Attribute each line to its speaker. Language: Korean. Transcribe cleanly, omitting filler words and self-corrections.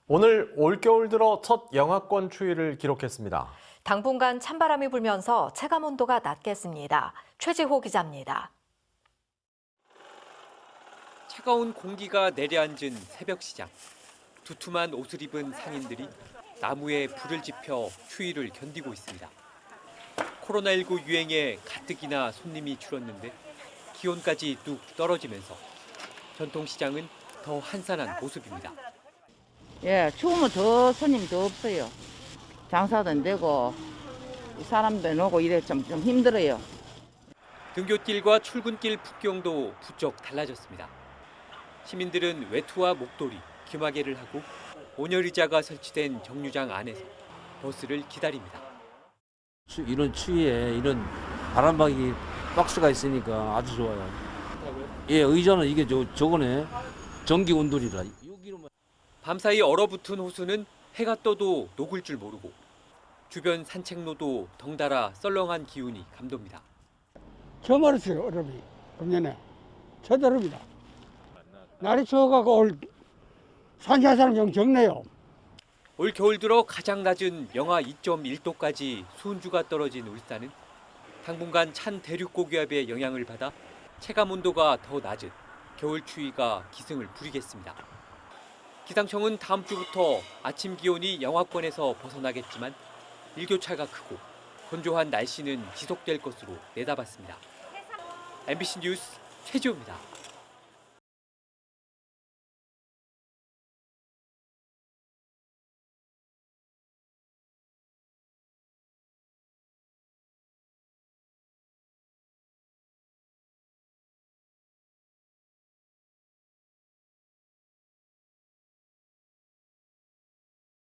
Speaker 1: 오늘 올겨울 들어 첫 영하권 추위를 기록했습니다.
Speaker 2: 당분간 찬바람이 불면서 체감온도가 낮겠습니다. 최지호 기자입니다.
Speaker 3: 차가운 공기가 내려앉은 새벽 시장. 두툼한 옷을 입은 상인들이 나무에 불을 지펴 추위를 견디고 있습니다. 코로나19 유행에 가뜩이나 손님이 줄었는데 기온까지 뚝 떨어지면서 전통시장은 더 한산한 모습입니다.
Speaker 4: 예, 추우면 더 손님 더 없어요. 장사도 안 되고 사람도 안 오고 이래 좀 힘들어요.
Speaker 3: 등굣길과 출근길 풍경도 부쩍 달라졌습니다. 시민들은 외투와 목도리, 귀마개를 하고 온열의자가 설치된 정류장 안에서 버스를 기다립니다.
Speaker 5: 이런 추위에 이런 바람막이 박스가 있으니까 아주 좋아요. 예, 의자는 이게 저거네. 전기 온돌이라.
Speaker 3: 밤사이 얼어붙은 호수는 해가 떠도 녹을 줄 모르고 주변 산책로도 덩달아 썰렁한 기운이 감돕니다.
Speaker 6: 처음 알았어요, 얼음이. 금년에. 첫 얼음이다. 날이 추워가고 올 산시한 사람 영 적네요.
Speaker 3: 올 겨울 들어 가장 낮은 영하 2.1도까지 수온주가 떨어진 울산은 당분간 찬 대륙 고기압의 영향을 받아 체감 온도가 더 낮은 겨울 추위가 기승을 부리겠습니다. 기상청은 다음 주부터 아침 기온이 영하권에서 벗어나겠지만 일교차가 크고 건조한 날씨는 지속될 것으로 내다봤습니다. MBC 뉴스 최지호입니다.